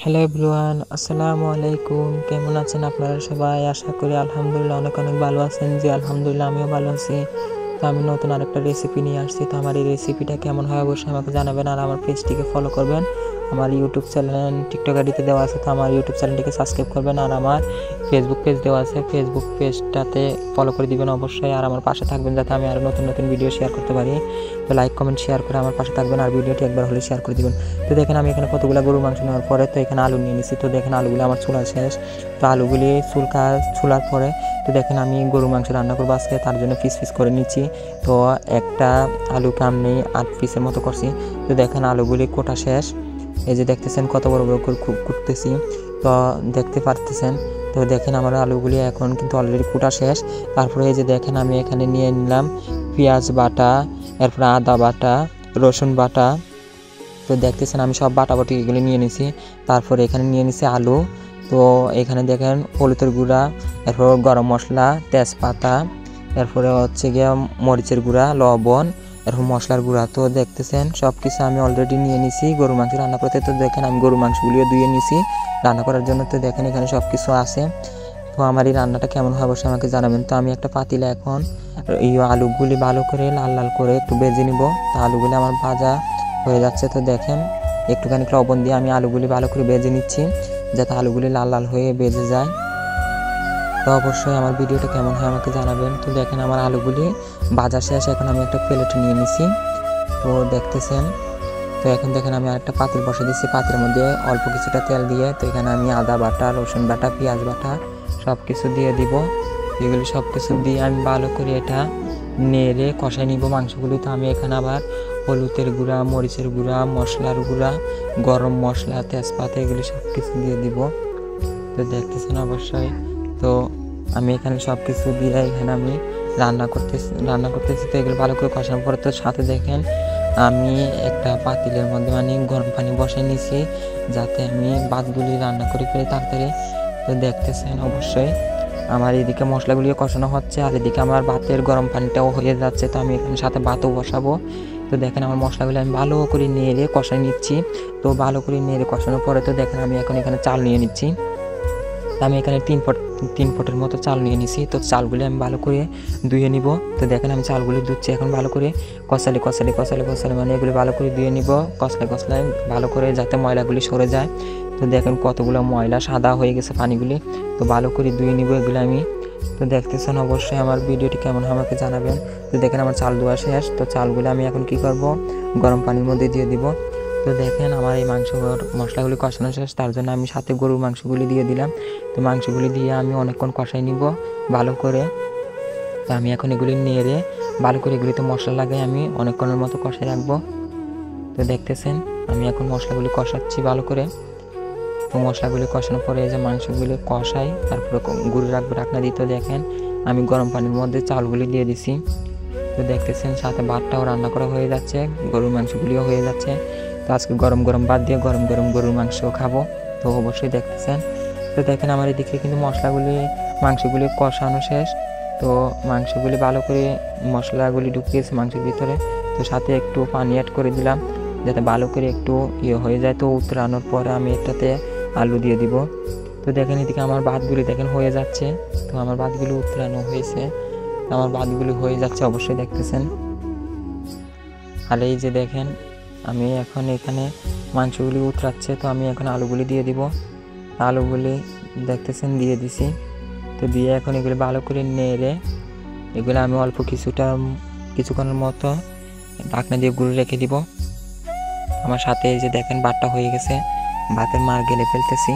Hello everyone, আসসালামু আলাইকুম। কেমন আছেন আপনারা সবাই? আশা করি আলহামদুলিল্লাহ অনেক ভালো আছেন। জি আলহামদুলিল্লাহ আমিও ভালো আছি। তো আমি নতুন আরেকটা রেসিপি নিয়ে আসছি। তো আমার এই রেসিপিটা কেমন হয় অবশ্যই আমাকে জানাবেন, আর আমার পেজটিকে ফলো করবেন। আমার ইউটিউব চ্যানেল টিকটক আইডিতে দেওয়া আছে, তো আমার ইউটিউব চ্যানেলটিকে সাবস্ক্রাইব করবেন। আর আমার ফেসবুক পেজ দেওয়া আছে, ফেসবুক পেজটাতে ফলো করে দিবেন অবশ্যই। আর আমার পাশে থাকবেন যাতে আমি আরও নতুন নতুন ভিডিও শেয়ার করতে পারি। তো লাইক কমেন্ট শেয়ার করে আমার পাশে থাকবেন, আর ভিডিওটি একবার হলে শেয়ার করে দিবেন। তো দেখেন আমি এখানে কতগুলো গরুর মাংস নেওয়ার পরে তো এখানে আলু নিয়ে নিছি। তো দেখেন আলুগুলি আমার চুলা শেষ। তো আলুগুলি চুলার পরে তো দেখেন আমি গরুর মাংস রান্না করবো আজকে, তার জন্য পিস পিস করে নিচ্ছি। তো একটা আলুকে আমি 8 পিসের মতো করছি। তো দেখেন আলুগুলি কোটা শেষ। এই যে দেখতেছেন কত বড় বড় করে কুটতেছি, তো দেখতে পারতেছেন। তো দেখেন আমার আলুগুলি এখন কিন্তু অলরেডি কুটা শেষ। তারপরে এই যে দেখেন আমি এখানে নিয়ে নিলাম পেঁয়াজ বাটা, এরপরে আদা বাটা, রসুন বাটা। তো দেখতেছেন আমি সব বাটাবাটি এগুলো নিয়ে নিছি। তারপরে এখানে নিয়ে নিছি আলু। তো এখানে দেখেন হলুদের গুঁড়া, এরপর গরম মশলা, তেজপাতা, এরপরে হচ্ছে গিয়ে মরিচের গুঁড়া, লবণ, এরপর মশলার গুঁড়া। তো দেখতেছেন সব কিছু আমি অলরেডি নিয়ে নিছি গরু মাংস রান্না করতে। তো দেখেন আমি গরু মাংসগুলিও ধুয়ে নিছি রান্না করার জন্য। তো দেখেন এখানে সব কিছু আছে। তো আমার এই রান্নাটা কেমন হয় অবশ্যই আমাকে জানাবেন। তো আমি একটা পাতিলে এখন এই আলুগুলি ভালো করে লাল লাল করে একটু ভেজে নিব। তো আলুগুলি আমার ভাজা হয়ে যাচ্ছে। তো দেখেন একটুখানি লবণ দিয়ে আমি আলুগুলি ভালো করে ভেজে নিচ্ছি যাতে আলুগুলি লাল লাল হয়ে ভেজে যায়। তো অবশ্যই আমার ভিডিওটা কেমন হয় আমাকে জানাবেন। তো দেখেন আমার আলুগুলি ভাজা শেষ, এখন আমি একটা প্লেটে নিয়ে নিছি। তো দেখতেছেন। তো এখন দেখেন আমি আরেকটা পাতিল বসে দিচ্ছি, পাতিলের মধ্যে অল্প কিছুটা তেল দিয়ে তো এখানে আমি আদা বাটা, রসুন বাটা, পেঁয়াজ বাটা সব কিছু দিয়ে দিব। এগুলি সব কিছু দিয়ে আমি ভালো করে এটা নেড়ে কষাই নিব মাংসগুলি। তো আমি এখানে আবার হলুদের গুঁড়া, মরিচের গুঁড়া, মশলার গুঁড়া, গরম মশলা, তেজপাতা এগুলি সব কিছু দিয়ে দিব। তো দেখতেছেন অবশ্যই। তো আমি এখানে সব কিছু দিয়ে এখানে আমি রান্না করতেছি। তো এগুলো ভালো করে কষানোর পরে তো সাথে দেখেন আমি একটা পাতিলের মধ্যে গরম পানি বসে নিয়েছি যাতে আমি ভাতগুলি রান্না করে ফেলি তাড়াতাড়ি। তো দেখতেছেন অবশ্যই আমার এদিকে মশলাগুলিও কষানো হচ্ছে, আর এদিকে আমার ভাতের গরম পানিটাও হয়ে যাচ্ছে। তো আমি এখানে সাথে ভাতও বসাবো। তো দেখেন আমার মশলাগুলি আমি ভালো করে নেড়ে কষাই নিচ্ছি। তো ভালো করে নেড়ে কষানোর পরে তো দেখেন আমি এখন এখানে চাল নিয়ে নিচ্ছি। আমি এখানে 3 পটের মতো চাল নিয়ে নিছি। তো চালগুলি আমি ভালো করে ধুয়ে নিব। তো দেখেন আমি চালগুলি ধুচ্ছি এখন ভালো করে কষালে এগুলি ভালো করে ধুয়ে নিব, কষলায় ভালো করে যাতে ময়লাগুলি সরে যায়। তো দেখেন কতগুলো ময়লা সাদা হয়ে গেছে পানিগুলি। তো ভালো করে ধুয়ে নিব এগুলো আমি। তো দেখতেছেন অবশ্যই আমার ভিডিওটি কেমন হয় আমাকে জানাবেন। তো দেখেন আমার চাল ধোয়া শেষ। তো চালগুলো আমি এখন কি করব, গরম পানির মধ্যে দিয়ে দিব। তো দেখেন আমার এই মশলাগুলি কষানো শেষ, তার জন্য আমি সাথে গরুর মাংসগুলি দিয়ে দিলাম। তো মাংসগুলি দিয়ে আমি অনেকক্ষণ কষাই নিব ভালো করে। তো আমি এখন এগুলি নেড়ে ভালো করে এগুলিতে মশলা লাগাই আমি অনেকক্ষণের মতো কষাই রাখবো। তো দেখতেছেন আমি এখন মশলাগুলি কষাচ্ছি ভালো করে। তো মশলাগুলি কষানোর পরে এই যে মাংসগুলি কষাই, তারপরে গুঁড়ো রাখবো ঢাকনা দিতে। দেখেন আমি গরম পানির মধ্যে চালগুলি দিয়ে দিছি। তো দেখতেছেন সাথে ভাতটাও রান্না করা হয়ে যাচ্ছে, গরুর মাংসগুলিও হয়ে যাচ্ছে। তো আজকে গরম গরম ভাত দিয়ে গরম গরম গরুর মাংস খাবো। তো অবশ্যই দেখতেছেন। তো দেখেন আমার এদিকে কিন্তু মাংসগুলি কষানো শেষ। তো মাংসগুলি ভালো করে মশলাগুলি ঢুকিয়েছে মাংসের ভিতরে। তো সাথে একটু পানি অ্যাড করে দিলাম যাতে ভালো করে একটু হয়ে যায়। তো উতরানোর পরে আমি এটাতে আলু দিয়ে দিব। তো দেখেন এদিকে আমার ভাতগুলি দেখেন হয়ে যাচ্ছে। তো আমার ভাতগুলি উতরানো হয়েছে, আমার ভাতগুলি হয়ে যাচ্ছে অবশ্যই দেখতেছেন। আর এই যে দেখেন আমি এখন এখানে মাংসগুলি উতরাচ্ছে। তো আমি এখন আলুগুলি দিয়ে দিব। আলুগুলি দেখতেছেন দিয়ে দিছি। তো দিয়ে এখন এগুলি ভালো করে নেড়ে এগুলো আমি অল্প কিছুক্ষণের মতো ঢাকনা দিয়ে গুঁড়ো রেখে দিব। আমার সাথে এই যে দেখেন ভাতটা হয়ে গেছে, ভাতের মার গেলে ফেলতেছি।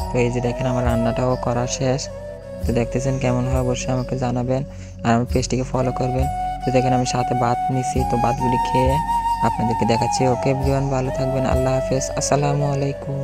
তো এই যে দেখেন আমার রান্নাটাও করা শেষ। তো দেখতেছেন কেমন হয় অবশ্যই আমাকে জানাবেন, আর আমার পেজটিকে ফলো করবেন। তো দেখেন আমি সাথে ভাত নিছি। তো ভাতগুলি খেয়ে আপনাদেরকে দেখাচ্ছি। ওকে এভরিওয়ান, ভালো থাকবেন, আল্লাহ হাফেজ, আসসালামু আলাইকুম।